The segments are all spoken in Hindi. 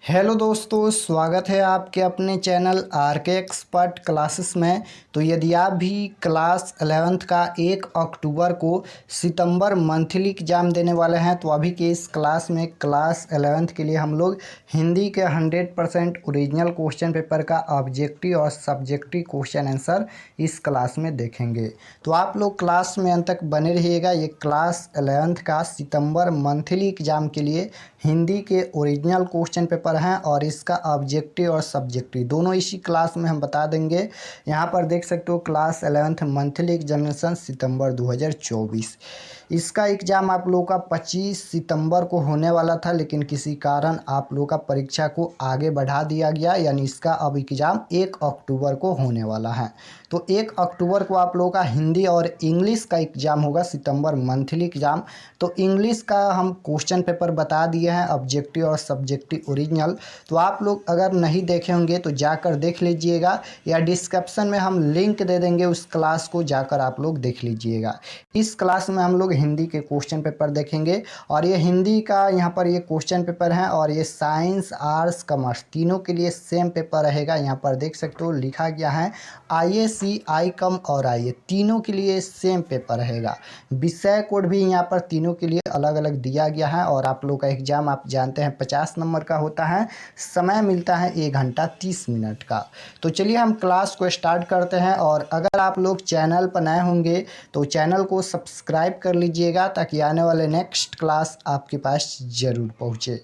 हेलो दोस्तों, स्वागत है आपके अपने चैनल आरके एक्सपर्ट क्लासेस में। तो यदि आप भी क्लास 11th का 1 अक्टूबर को सितंबर मंथली एग्ज़ाम देने वाले हैं तो अभी के इस क्लास में क्लास 11th के लिए हम लोग हिंदी के 100% ओरिजिनल क्वेश्चन पेपर का ऑब्जेक्टिव और सब्जेक्टिव क्वेश्चन आंसर इस क्लास में देखेंगे। तो आप लोग क्लास में अंत तक बने रहिएगा। ये क्लास 11th का सितंबर मंथली एग्ज़ाम के लिए हिंदी के ओरिजिनल क्वेश्चन पेपर हैं और इसका ऑब्जेक्टिव और सब्जेक्टिव दोनों इसी क्लास में हम बता देंगे। यहाँ पर देख सकते हो क्लास 11th मंथली एग्जामिनेशन सितंबर 2024। इसका एग्ज़ाम आप लोगों का 25 सितंबर को होने वाला था, लेकिन किसी कारण आप लोगों का परीक्षा को आगे बढ़ा दिया गया, यानी इसका अब एग्ज़ाम 1 अक्टूबर को होने वाला है। तो 1 अक्टूबर को आप लोगों का हिंदी और इंग्लिश का एग्ज़ाम होगा, सितंबर मंथली एग्ज़ाम। तो इंग्लिश का हम क्वेश्चन पेपर बता दिए हैं, ऑब्जेक्टिव और सब्जेक्टिव ओरिजिनल। तो आप लोग अगर नहीं देखे होंगे तो जाकर देख लीजिएगा, या डिस्क्रिप्शन में हम लिंक दे देंगे उस क्लास को, जाकर आप लोग देख लीजिएगा। इस क्लास में हम लोग हिंदी के क्वेश्चन पेपर देखेंगे और ये हिंदी का यहाँ पर ये क्वेश्चन पेपर है और ये साइंस आर्ट्स कॉमर्स तीनों के लिए सेम पेपर रहेगा। यहाँ पर देख सकते हो लिखा गया है IAC, ICOM और IE तीनों के लिए सेम पेपर रहेगा। विषय कोड भी यहाँ पर तीनों के लिए अलग अलग दिया गया है और आप लोग का एग्ज़ाम आप जानते हैं 50 नंबर का होता है। समय मिलता है 1 घंटा 30 मिनट का। तो चलिए हम क्लास को स्टार्ट करते हैं। और अगर आप लोग चैनल पर नए होंगे तो चैनल को सब्सक्राइब कर लीजिएगा ताकि आने वाले नेक्स्ट क्लास आपके पास ज़रूर पहुँचे।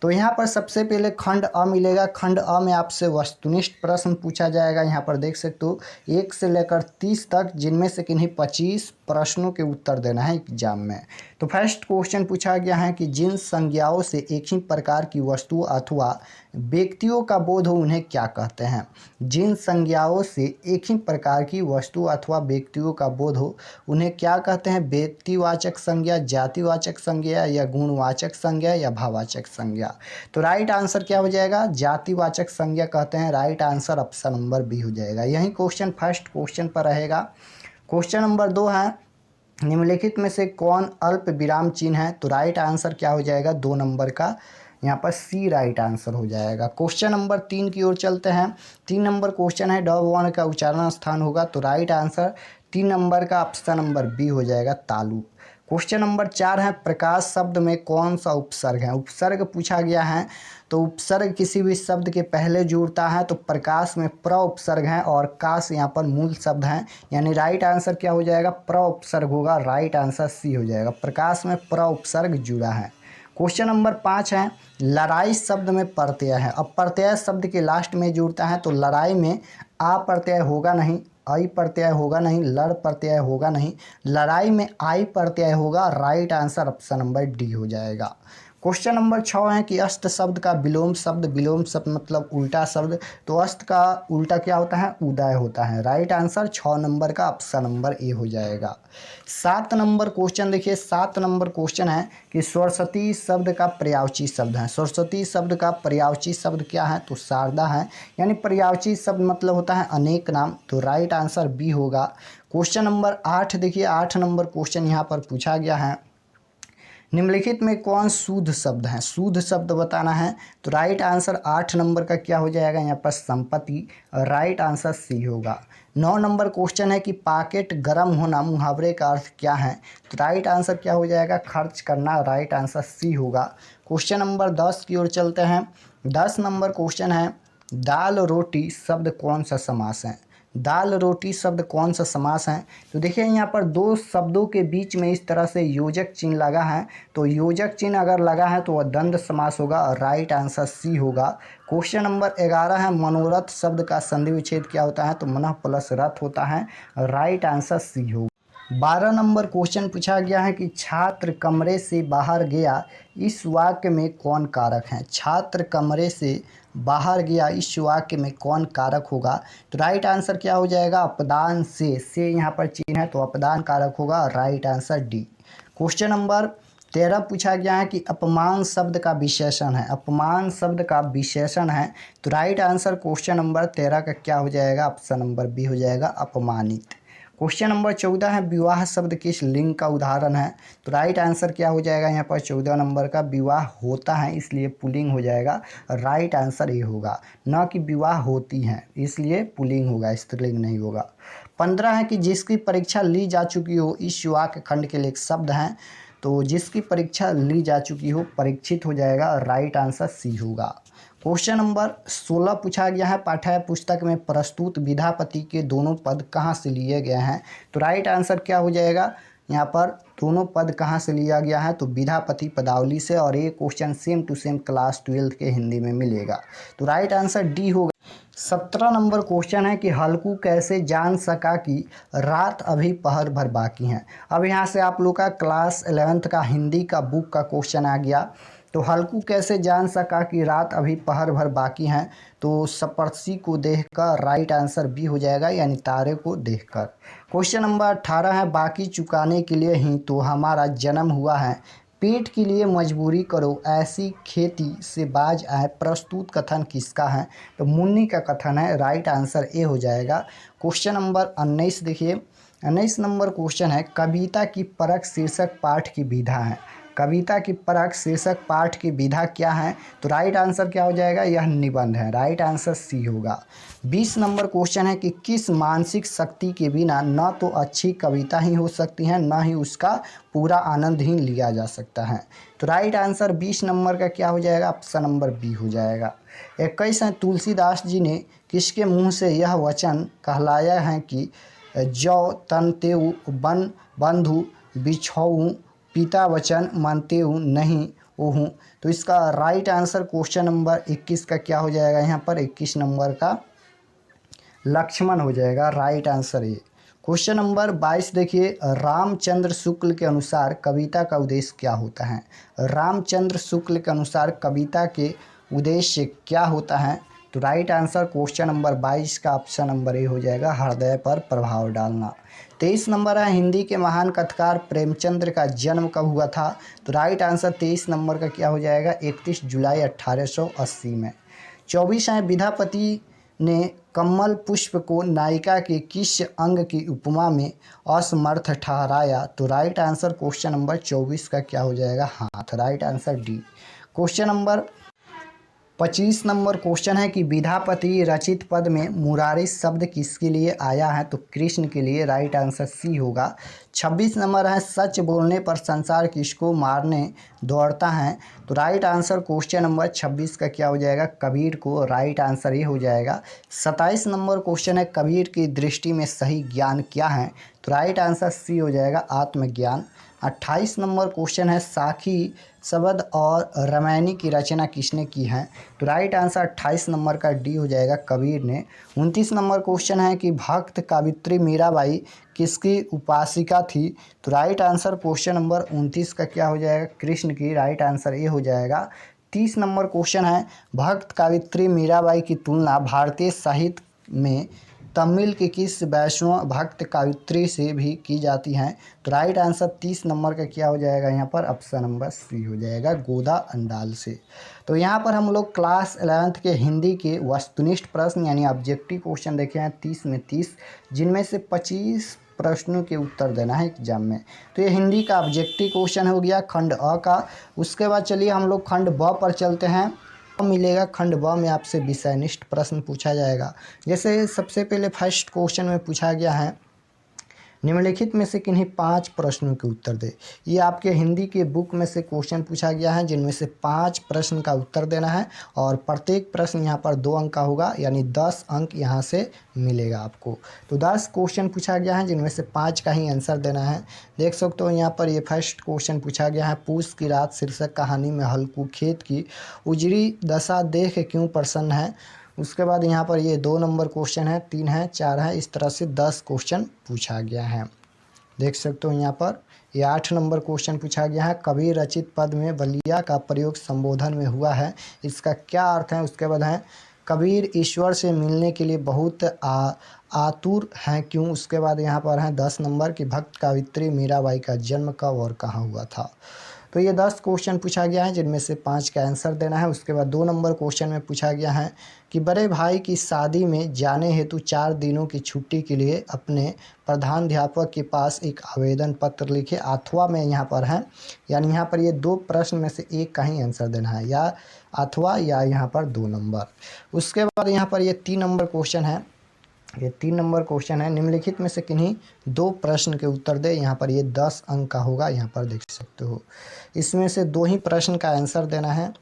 तो यहाँ पर सबसे पहले खंड अ मिलेगा। खंड अ में आपसे वस्तुनिष्ठ प्रश्न पूछा जाएगा। यहाँ पर देख सकते हो 1 से लेकर 30 तक, जिनमें से किन्हीं 25 प्रश्नों के उत्तर देना है एग्जाम में। तो फर्स्ट क्वेश्चन पूछा गया है कि जिन संज्ञाओं से एक ही प्रकार की वस्तु अथवा व्यक्तियों का बोध हो उन्हें क्या कहते हैं। जिन संज्ञाओं से एक ही प्रकार की वस्तु अथवा व्यक्तियों का बोध हो उन्हें क्या कहते हैं। व्यक्तिवाचक संज्ञा, जातिवाचक संज्ञा, या गुणवाचक संज्ञा, या भाववाचक संज्ञा। तो राइट आंसर क्या हो जाएगा, जातिवाचक संज्ञा कहते हैं। Right answer option number B हो जाएगा। यही क्वेश्चन फर्स्ट क्वेश्चन पर रहेगा। क्वेश्चन नंबर 2 है, निम्नलिखित में से कौन अल्प विराम चिन्ह है। तो राइट आंसर क्या हो जाएगा, 2 नंबर का यहाँ पर सी राइट आंसर हो जाएगा। क्वेश्चन नंबर 3 की ओर चलते हैं। 3 नंबर क्वेश्चन है, ड वर्ण का उच्चारण स्थान होगा। तो राइट आंसर 3 नंबर का ऑप्शन नंबर बी हो जाएगा, तालु। क्वेश्चन नंबर 4 है, प्रकाश शब्द में कौन सा उपसर्ग है। उपसर्ग पूछा गया है। तो उपसर्ग किसी भी शब्द के पहले जुड़ता है। तो प्रकाश में प्र उपसर्ग है और काश यहाँ पर मूल शब्द है, यानी राइट आंसर क्या हो जाएगा, प्र उपसर्ग होगा। राइट आंसर सी हो जाएगा, प्रकाश में प्र उपसर्ग जुड़ा है। क्वेश्चन नंबर 5 है, लड़ाई शब्द में प्रत्यय है। अब प्रत्यय शब्द के लास्ट में जुड़ता है। तो लड़ाई में आ प्रत्यय होगा नहीं, आई प्रत्यय होगा नहीं, लड़ प्रत्यय होगा नहीं, लड़ाई में आई प्रत्यय होगा। Right answer option number D हो जाएगा। क्वेश्चन नंबर 6 है कि अस्त शब्द का विलोम शब्द, विलोम शब्द मतलब उल्टा शब्द। तो अस्त का उल्टा क्या होता है, उदय होता है। राइट आंसर 6 नंबर का ऑप्शन नंबर ए हो जाएगा। 7 नंबर क्वेश्चन देखिए, 7 नंबर क्वेश्चन है कि सरस्वती शब्द का पर्यायवाची शब्द है। सरस्वती शब्द का पर्यायवाची शब्द क्या है, तो शारदा है, यानी पर्यायवाची शब्द मतलब होता है अनेक नाम। तो राइट आंसर बी होगा। क्वेश्चन नंबर 8 देखिए, 8 नंबर क्वेश्चन यहाँ पर पूछा गया है, निम्नलिखित में कौन शुद्ध शब्द है। शुद्ध शब्द बताना है। तो राइट आंसर 8 नंबर का क्या हो जाएगा, यहाँ पर संपत्ति। राइट आंसर सी होगा। 9 नंबर क्वेश्चन है कि पॉकेट गर्म होना मुहावरे का अर्थ क्या है। तो राइट आंसर क्या हो जाएगा, खर्च करना। राइट आंसर सी होगा। क्वेश्चन नंबर 10 की ओर चलते हैं। 10 नंबर क्वेश्चन है, दाल रोटी शब्द कौन सा समास है। दाल रोटी शब्द कौन सा समास है। तो देखिए यहाँ पर 2 शब्दों के बीच में इस तरह से योजक चिन्ह लगा है। तो योजक चिन्ह अगर लगा है तो वह द्वंद्व समास होगा। और राइट आंसर सी होगा। क्वेश्चन नंबर 11 है, मनोरथ शब्द का संधि विच्छेद क्या होता है। तो मनः प्लस रथ होता है। राइट आंसर सी होगा। 12 नंबर क्वेश्चन पूछा गया है कि छात्र कमरे से बाहर गया, इस वाक्य में कौन कारक है। छात्र कमरे से बाहर गया, इस वाक्य में कौन कारक होगा। तो राइट आंसर क्या हो जाएगा, अपदान से यहाँ पर चिन्ह है तो अपदान कारक होगा। Right answer D. Question number 13 पूछा गया है कि अपमान शब्द का विशेषण है। अपमान शब्द का विशेषण है। तो राइट आंसर क्वेश्चन नंबर 13 का क्या हो जाएगा, ऑप्शन नंबर बी हो जाएगा, अपमानित। क्वेश्चन नंबर 14 है विवाह शब्द किस लिंग का उदाहरण है। तो राइट आंसर क्या हो जाएगा यहाँ पर 14 नंबर का, विवाह होता है इसलिए पुल्लिंग हो जाएगा। राइट आंसर ये होगा, न कि विवाह होती हैं इसलिए पुल्लिंग होगा, स्त्रीलिंग नहीं होगा। 15 है कि जिसकी परीक्षा ली जा चुकी हो, इस वाक्य खंड के लिए एक शब्द हैं। तो जिसकी परीक्षा ली जा चुकी हो परीक्षित हो जाएगा। राइट आंसर सी होगा। क्वेश्चन नंबर 16 पूछा गया है पाठ्य पुस्तक में प्रस्तुत विधापति के दोनों पद कहाँ से लिए गए हैं। तो राइट आंसर क्या हो जाएगा यहाँ पर, दोनों पद कहाँ से लिया गया है। तो विधापति पदावली से, और ये question same to same class 12 के हिंदी में मिलेगा। तो राइट आंसर डी होगा। 17 नंबर क्वेश्चन है कि हल्कू कैसे जान सका कि रात अभी पहर भर बाकी हैं। अब यहाँ से आप लोग का क्लास 11th का हिंदी का बुक का क्वेश्चन आ गया। तो हल्कू कैसे जान सका कि रात अभी पहर भर बाकी हैं। तो सप्तर्षि को देखकर, राइट आंसर बी हो जाएगा, यानी तारे को देखकर। क्वेश्चन नंबर 18 है बाकी चुकाने के लिए ही तो हमारा जन्म हुआ है, पेट के लिए मजबूरी करो ऐसी खेती से बाज आए, प्रस्तुत कथन किसका है। तो मुन्नी का कथन है। राइट आंसर ए हो जाएगा। क्वेश्चन नंबर 19 देखिए, 19 नंबर क्वेश्चन है कविता की परख शीर्षक पाठ की विधा है। कविता की परख शीर्षक पाठ की विधा क्या है। तो राइट आंसर क्या हो जाएगा, यह निबंध है। राइट आंसर सी होगा। 20 नंबर क्वेश्चन है कि किस मानसिक शक्ति के बिना न तो अच्छी कविता ही हो सकती है, न ही उसका पूरा आनंद ही लिया जा सकता है। तो राइट आंसर 20 नंबर का क्या हो जाएगा, ऑप्शन नंबर बी हो जाएगा। 21 है तुलसीदास जी ने किसके मुँह से यह वचन कहलाया है कि जौ तन तेऊ बन बंधु बिछौऊ, पिता वचन मानते हूँ नहीं ओहूँ। तो इसका राइट आंसर क्वेश्चन नंबर 21 का क्या हो जाएगा यहाँ पर, 21 नंबर का लक्ष्मण हो जाएगा। राइट आंसर ये। क्वेश्चन नंबर 22 देखिए, रामचंद्र शुक्ल के अनुसार कविता का उद्देश्य क्या होता है। रामचंद्र शुक्ल के अनुसार कविता के उद्देश्य क्या होता है। तो राइट आंसर क्वेश्चन नंबर 22 का ऑप्शन नंबर ए हो जाएगा, हृदय पर प्रभाव डालना। 23 नंबर है हिंदी के महान कथाकार प्रेमचंद्र का जन्म कब हुआ था। तो राइट आंसर 23 नंबर का क्या हो जाएगा, 31 जुलाई 1880 में। 24 है विधापति ने कमल पुष्प को नायिका के किस अंग की उपमा में असमर्थ ठहराया। तो राइट आंसर क्वेश्चन नंबर 24 का क्या हो जाएगा, हाथ। Right answer D. Question number 25 number question है कि विधापति रचित पद में मुरारी शब्द किसके लिए आया है। तो कृष्ण के लिए। राइट आंसर सी होगा। 26 नंबर है सच बोलने पर संसार किसको मारने दौड़ता है। तो राइट आंसर क्वेश्चन नंबर 26 का क्या हो जाएगा, कबीर को। राइट आंसर ये हो जाएगा। 27 नंबर क्वेश्चन है कबीर की दृष्टि में सही ज्ञान क्या है। तो राइट आंसर सी हो जाएगा, आत्मज्ञान। 28 नंबर क्वेश्चन है साखी शब्द और रामायणी की रचना किसने की है। तो राइट आंसर 28 नंबर का डी हो जाएगा, कबीर ने। 29 नंबर क्वेश्चन है कि भक्त कावित्री मीराबाई किसकी उपासिका थी। तो राइट आंसर क्वेश्चन नंबर 29 का क्या हो जाएगा, कृष्ण की। राइट आंसर ये हो जाएगा। 30 नंबर क्वेश्चन है भक्त कावित्री मीराबाई की तुलना भारतीय साहित्य में तमिल के किस वैष्णव भक्त कावित्री से भी की जाती हैं। तो राइट आंसर 30 नंबर का क्या हो जाएगा यहाँ पर, ऑप्शन नंबर सी हो जाएगा, गोदा अंडाल से। तो यहाँ पर हम लोग क्लास 11th के हिंदी के वस्तुनिष्ठ प्रश्न यानी ऑब्जेक्टिव क्वेश्चन देखे हैं 30 में 30, जिनमें से 25 प्रश्नों के उत्तर देना है एग्जाम में। तो ये हिंदी का ऑब्जेक्टिव क्वेश्चन हो गया खंड अ का। उसके बाद चलिए हम लोग खंड ब पर चलते हैं। मिलेगा खंड ब में आपसे विषयनिष्ठ प्रश्न पूछा जाएगा। जैसे सबसे पहले फर्स्ट क्वेश्चन में पूछा गया है निम्नलिखित में से किन्हीं 5 प्रश्नों के उत्तर दे। ये आपके हिंदी के बुक में से क्वेश्चन पूछा गया है, जिनमें से 5 प्रश्न का उत्तर देना है और प्रत्येक प्रश्न यहाँ पर 2 अंक का होगा, यानी 10 अंक यहाँ से मिलेगा आपको। तो 10 क्वेश्चन पूछा गया है, जिनमें से 5 का ही आंसर देना है। देख सकते हो यहाँ पर ये फर्स्ट क्वेश्चन पूछा गया है, पूस की रात शीर्षक कहानी में हल्कू खेत की उजड़ी दशा देख क्यों प्रसन्न है। उसके बाद यहाँ पर ये 2 नंबर क्वेश्चन है, 3 है, 4 है, इस तरह से 10 क्वेश्चन पूछा गया है। देख सकते हो यहाँ पर ये 8 नंबर क्वेश्चन पूछा गया है, कबीर रचित पद में बलिया का प्रयोग संबोधन में हुआ है, इसका क्या अर्थ है। उसके बाद है कबीर ईश्वर से मिलने के लिए बहुत आतुर हैं क्यों। उसके बाद यहाँ पर है 10 नंबर की भक्त कावित्री मीराबाई का जन्म कब और कहाँ हुआ था। तो ये 10 क्वेश्चन पूछा गया है जिनमें से 5 का आंसर देना है। उसके बाद 2 नंबर क्वेश्चन में पूछा गया है कि बड़े भाई की शादी में जाने हेतु 4 दिनों की छुट्टी के लिए अपने प्रधानाध्यापक के पास एक आवेदन पत्र लिखे। अथवा में यहाँ पर है, यानी यहाँ पर ये 2 प्रश्न में से एक का ही आंसर देना है, या अथवा या यहाँ पर 2 नंबर। उसके बाद यहाँ पर ये 3 नंबर क्वेश्चन है। ये 3 नंबर क्वेश्चन है, निम्नलिखित में से किन्हीं 2 प्रश्न के उत्तर दे। यहाँ पर ये 10 अंक का होगा, यहाँ पर देख सकते हो। इसमें से 2 ही प्रश्न का आंसर देना है,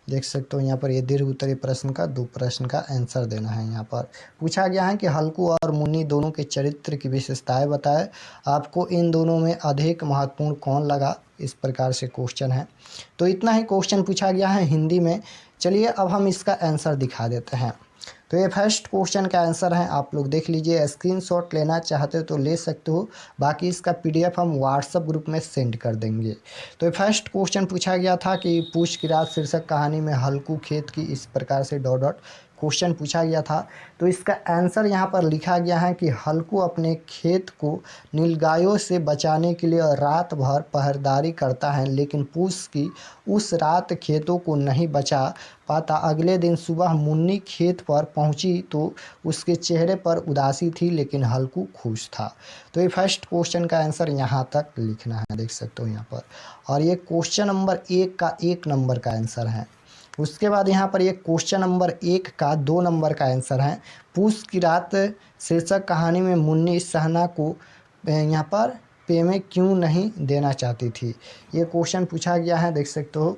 देख सकते हो। यहाँ पर ये दीर्घ उत्तरीय प्रश्न का 2 प्रश्न का आंसर देना है। यहाँ पर पूछा गया है कि हल्कू और मुन्नी दोनों के चरित्र की विशेषताएं बताएं, आपको इन दोनों में अधिक महत्वपूर्ण कौन लगा, इस प्रकार से क्वेश्चन है। तो इतना ही क्वेश्चन पूछा गया है हिंदी में। चलिए अब हम इसका आंसर दिखा देते हैं। तो ये फर्स्ट क्वेश्चन का आंसर है, आप लोग देख लीजिए। स्क्रीनशॉट लेना चाहते हो तो ले सकते हो, बाकी इसका पीडीएफ हम व्हाट्सएप ग्रुप में सेंड कर देंगे। तो ये फर्स्ट क्वेश्चन पूछा गया था कि पूछ की रात शीर्षक कहानी में हल्कू खेत की, इस प्रकार से डॉट डॉट क्वेश्चन पूछा गया था। तो इसका आंसर यहाँ पर लिखा गया है कि हल्कू अपने खेत को नीलगायों से बचाने के लिए रात भर पहरेदारी करता है, लेकिन पूछ की उस रात खेतों को नहीं बचा पाता। अगले दिन सुबह मुन्नी खेत पर पहुंची तो उसके चेहरे पर उदासी थी, लेकिन हल्कू खुश था। तो ये फर्स्ट क्वेश्चन का आंसर यहाँ तक लिखना है, देख सकते हो यहाँ पर। और ये क्वेश्चन नंबर 1 का 1 नंबर का आंसर है। उसके बाद यहाँ पर ये क्वेश्चन नंबर 1 का 2 नंबर का आंसर है। पूछ की रात शीर्षक कहानी में मुन्नी सहना को यहाँ पर पेमे क्यों नहीं देना चाहती थी, ये क्वेश्चन पूछा गया है, देख सकते हो।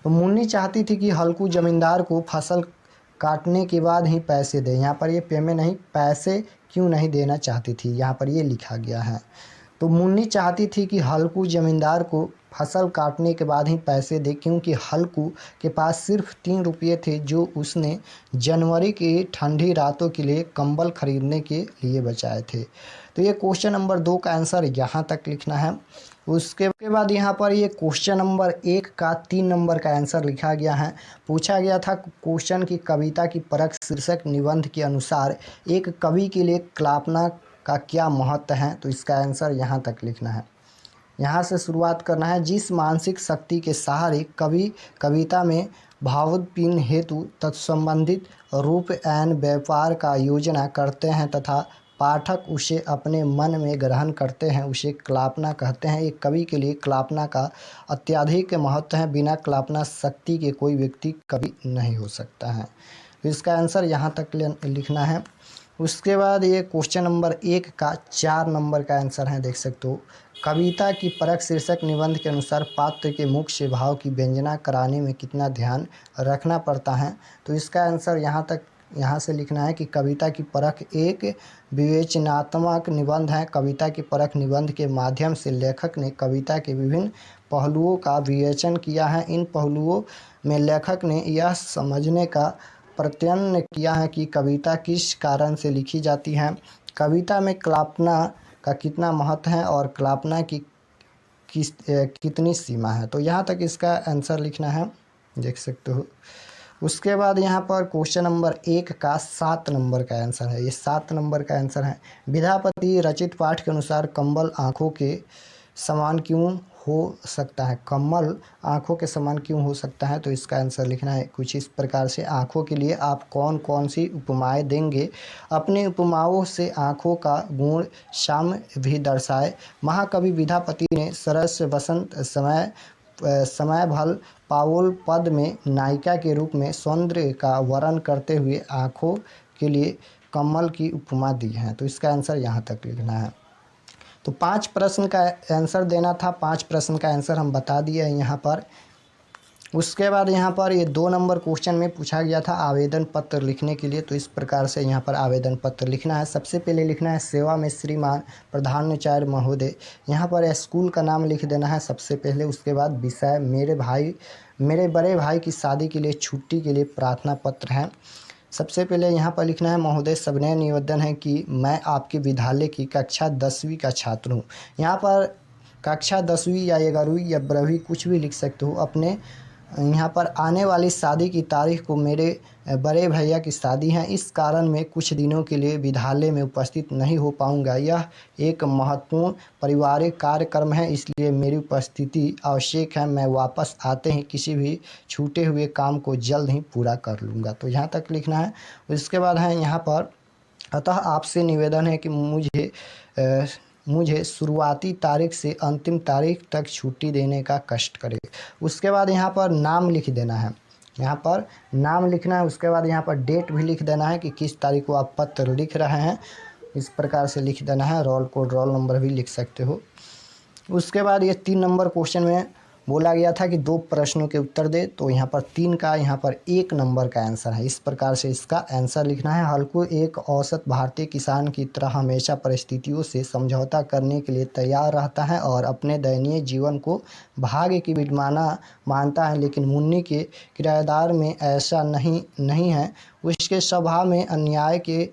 तो मुन्नी चाहती थी कि हल्कू जमींदार को फसल काटने के बाद ही पैसे दे। यहाँ पर ये पेमे नहीं, पैसे क्यों नहीं देना चाहती थी, यहाँ पर ये लिखा गया है। तो मुन्नी चाहती थी कि हल्कू जमींदार को फसल काटने के बाद ही पैसे दे, क्योंकि हल्कू के पास सिर्फ 3 रुपये थे जो उसने जनवरी की ठंडी रातों के लिए कंबल खरीदने के लिए बचाए थे। तो ये क्वेश्चन नंबर 2 का आंसर यहाँ तक लिखना है। उसके बाद यहाँ पर ये क्वेश्चन नंबर 1 का 3 नंबर का आंसर लिखा गया है। पूछा गया था क्वेश्चन की कविता की परख शीर्षक निबंध के अनुसार एक कवि के लिए कल्पना का क्या महत्व है, तो इसका आंसर यहाँ तक लिखना है। यहाँ से शुरुआत करना है। जिस मानसिक शक्ति के सहारे कवि कविता में भावोद्दीपन हेतु तत्संबंधित रूप एवं व्यापार का योजना करते हैं तथा पाठक उसे अपने मन में ग्रहण करते हैं, उसे कल्पना कहते हैं। एक कवि के लिए कल्पना का अत्यधिक महत्व है, बिना कल्पना शक्ति के कोई व्यक्ति कवि नहीं हो सकता है। तो इसका आंसर यहाँ तक लिखना है। उसके बाद ये क्वेश्चन नंबर 1 का 4 नंबर का आंसर है, देख सकते हो। कविता की परख शीर्षक निबंध के अनुसार पात्र के मुख से भाव की व्यंजना कराने में कितना ध्यान रखना पड़ता है, तो इसका आंसर यहाँ से लिखना है कि कविता की परख एक विवेचनात्मक निबंध है। कविता की परख निबंध के माध्यम से लेखक ने कविता के विभिन्न पहलुओं का विवेचन किया है। इन पहलुओं में लेखक ने यह समझने का प्रयत्न किया है कि कविता किस कारण से लिखी जाती है, कविता में कल्पना का कितना महत्व है और कल्पना की कितनी सीमा है। तो यहाँ तक इसका आंसर लिखना है, देख सकते हो। उसके बाद यहाँ पर क्वेश्चन नंबर 1 का 7 नंबर का आंसर है। ये 7 नंबर का आंसर है। विद्यापति रचित पाठ के अनुसार कंबल आँखों के समान क्यों हो सकता है, कमल आँखों के समान क्यों हो सकता है, तो इसका आंसर लिखना है कुछ इस प्रकार से। आँखों के लिए आप कौन कौन सी उपमाएं देंगे, अपनी उपमाओं से आँखों का गुण साम्य भी दर्शाए। महाकवि विद्यापति ने सरस वसंत समय भल पावोल पद में नायिका के रूप में सौंदर्य का वर्णन करते हुए आँखों के लिए कमल की उपमा दी है। तो इसका आंसर यहाँ तक लिखना है। तो 5 प्रश्न का आंसर देना था, 5 प्रश्न का आंसर हम बता दिए हैं यहाँ पर। उसके बाद यहाँ पर ये 2 नंबर क्वेश्चन में पूछा गया था आवेदन पत्र लिखने के लिए, तो इस प्रकार से यहाँ पर आवेदन पत्र लिखना है। सबसे पहले लिखना है सेवा में श्रीमान प्रधानाचार्य महोदय, यहाँ पर स्कूल का नाम लिख देना है सबसे पहले। उसके बाद विषय मेरे बड़े भाई की शादी के लिए छुट्टी के लिए प्रार्थना पत्र है। सबसे पहले यहाँ पर लिखना है महोदय सविनय निवेदन है कि मैं आपके विद्यालय की कक्षा 10वीं का छात्र हूँ। यहाँ पर कक्षा 10वीं या 11वीं या 12वीं कुछ भी लिख सकते हो। अपने यहाँ पर आने वाली शादी की तारीख को मेरे बड़े भैया की शादी है, इस कारण मैं कुछ दिनों के लिए विद्यालय में उपस्थित नहीं हो पाऊँगा। यह एक महत्वपूर्ण पारिवारिक कार्यक्रम है, इसलिए मेरी उपस्थिति आवश्यक है। मैं वापस आते ही किसी भी छूटे हुए काम को जल्द ही पूरा कर लूँगा। तो यहाँ तक लिखना है। उसके बाद है यहाँ पर, अतः आपसे निवेदन है कि मुझे शुरुआती तारीख से अंतिम तारीख तक छुट्टी देने का कष्ट करें। उसके बाद यहाँ पर नाम लिख देना है, यहाँ पर नाम लिखना है। उसके बाद यहाँ पर डेट भी लिख देना है कि किस तारीख को आप पत्र लिख रहे हैं, इस प्रकार से लिख देना है। रोल कोड, रोल नंबर भी लिख सकते हो। उसके बाद ये 3 नंबर क्वेश्चन में बोला गया था कि 2 प्रश्नों के उत्तर दे, तो यहाँ पर 3 का यहाँ पर 1 नंबर का आंसर है। इस प्रकार से इसका आंसर लिखना है। हल्कू एक औसत भारतीय किसान की तरह हमेशा परिस्थितियों से समझौता करने के लिए तैयार रहता है और अपने दयनीय जीवन को भाग्य की विडंबना मानता है, लेकिन मुन्नी के किराएदार में ऐसा नहीं है। उसके स्वभाव में अन्याय के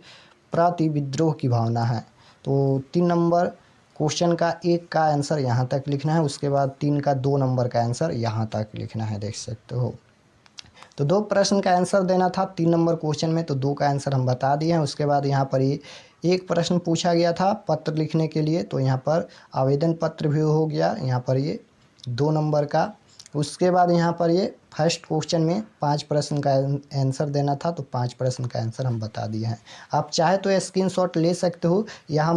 प्रति विद्रोह की भावना है। तो 3 नंबर क्वेश्चन का 1 का आंसर यहाँ तक लिखना है। उसके बाद 3 का 2 नंबर का आंसर यहाँ तक लिखना है, देख सकते हो। तो 2 प्रश्न का आंसर देना था 3 नंबर क्वेश्चन में, तो 2 का आंसर हम बता दिए हैं। उसके बाद यहाँ पर ये 1 प्रश्न पूछा गया था पत्र लिखने के लिए, तो यहाँ पर आवेदन पत्र भी हो गया, यहाँ पर ये 2 नंबर का। उसके बाद यहाँ पर ये फर्स्ट क्वेश्चन में 5 प्रश्न का आंसर देना था, तो 5 प्रश्न का आंसर हम बता दिए हैं। आप चाहे तो स्क्रीनशॉट ले सकते हो, यहाँ